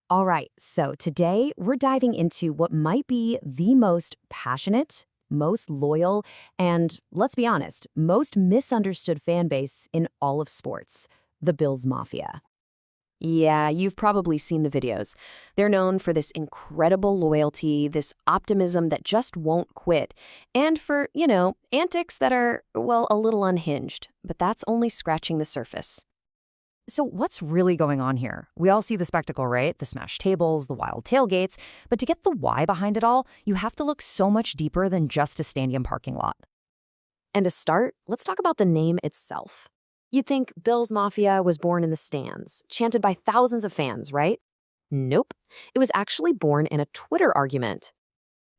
All right, so today we're diving into what might be the most passionate, most loyal, and let's be honest, most misunderstood fan base in all of sports, the Bills Mafia. Yeah, you've probably seen the videos. They're known for this incredible loyalty, this optimism that just won't quit, and for, antics that are, well, a little unhinged. But that's only scratching the surface. So what's really going on here? We all see the spectacle, right? The smashed tables, the wild tailgates. But to get the why behind it all, you have to look so much deeper than just a stadium parking lot. And to start, let's talk about the name itself. You'd think Bills Mafia was born in the stands, chanted by thousands of fans, right? Nope. It was actually born in a Twitter argument.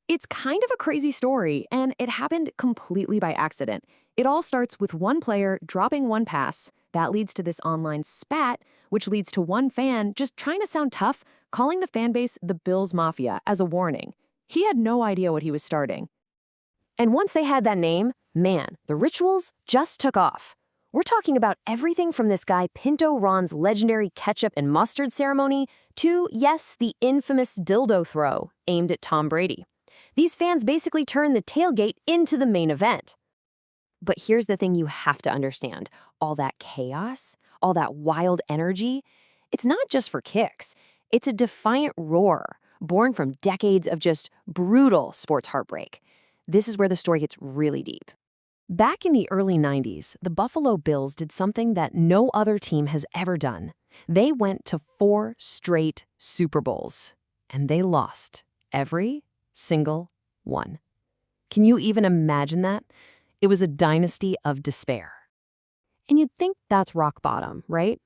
It's kind of a crazy story, and it happened completely by accident. It all starts with one player dropping one pass. That leads to this online spat, which leads to one fan just trying to sound tough, calling the fan base the Bills Mafia as a warning. He had no idea what he was starting. And once they had that name, man, the rituals just took off. We're talking about everything from this guy Pinto Ron's legendary ketchup and mustard ceremony to, yes, the infamous dildo throw aimed at Tom Brady. These fans basically turned the tailgate into the main event. But here's the thing you have to understand. All that chaos, all that wild energy, it's not just for kicks. It's a defiant roar, born from decades of just brutal sports heartbreak. This is where the story gets really deep. Back in the early 90s, the Buffalo Bills did something that no other team has ever done. They went to 4 straight Super Bowls, and they lost every single one. Can you even imagine that? It was a dynasty of despair. And you'd think that's rock bottom, right?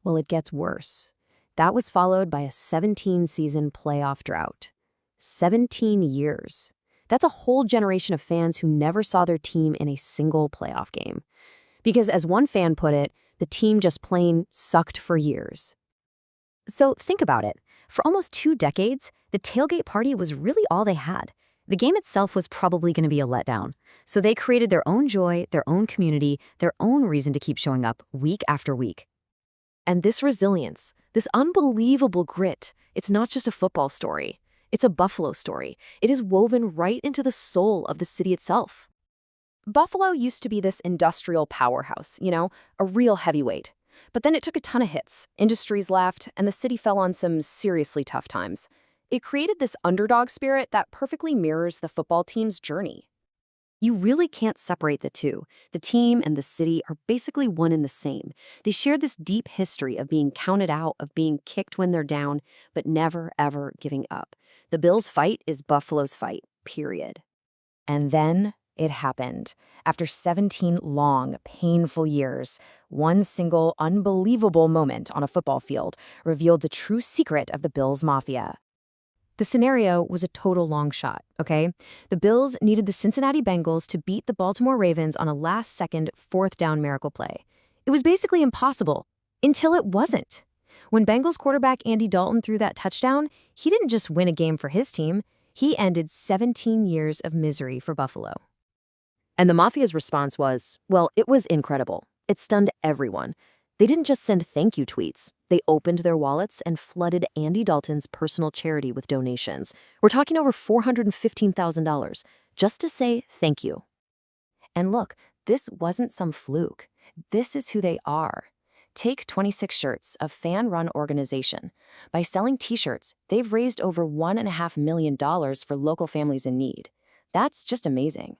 Well, it gets worse. That was followed by a 17-season playoff drought. 17 years. That's a whole generation of fans who never saw their team in a single playoff game. Because as one fan put it, the team just plain sucked for years. So think about it. For almost 2 decades, the tailgate party was really all they had. The game itself was probably going to be a letdown. So they created their own joy, their own community, their own reason to keep showing up week after week. And this resilience, this unbelievable grit, it's not just a football story. It's a Buffalo story. It is woven right into the soul of the city itself. Buffalo used to be this industrial powerhouse, a real heavyweight. But then it took a ton of hits. Industries left, and the city fell on some seriously tough times. It created this underdog spirit that perfectly mirrors the football team's journey. You really can't separate the two. The team and the city are basically one and the same. They share this deep history of being counted out, of being kicked when they're down, but never, ever giving up. The Bills' fight is Buffalo's fight, period. And then it happened. After 17 long, painful years, one single, unbelievable moment on a football field revealed the true secret of the Bills Mafia. The scenario was a total long shot, okay? The Bills needed the Cincinnati Bengals to beat the Baltimore Ravens on a last-second 4th-down miracle play. It was basically impossible, until it wasn't. When Bengals quarterback Andy Dalton threw that touchdown, he didn't just win a game for his team, he ended 17 years of misery for Buffalo. And the Mafia's response was, well, it was incredible. It stunned everyone. They didn't just send thank you tweets. They opened their wallets and flooded Andy Dalton's personal charity with donations. We're talking over $415,000 just to say thank you. And look, this wasn't some fluke. This is who they are. Take 26 Shirts, a fan-run organization. By selling t-shirts, they've raised over $1.5 million for local families in need. That's just amazing.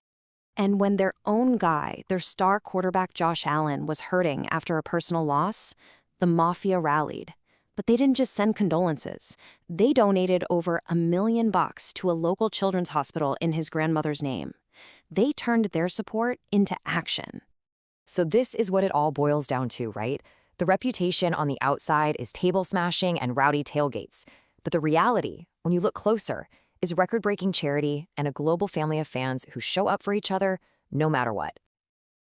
And when their own guy, their star quarterback Josh Allen, was hurting after a personal loss, the Mafia rallied. But they didn't just send condolences. They donated over $1 million to a local children's hospital in his grandmother's name. They turned their support into action. So this is what it all boils down to, right? The reputation on the outside is table smashing and rowdy tailgates. But the reality, when you look closer, is record-breaking charity and a global family of fans who show up for each other no matter what.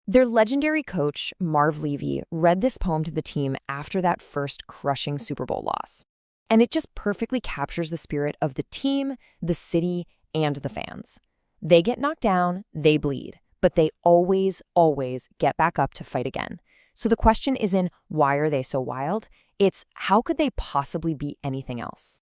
Their legendary coach, Marv Levy, read this poem to the team after that first crushing Super Bowl loss. And it just perfectly captures the spirit of the team, the city, and the fans. They get knocked down, they bleed, but they always, always get back up to fight again. So the question isn't, why are they so wild? It's, how could they possibly be anything else?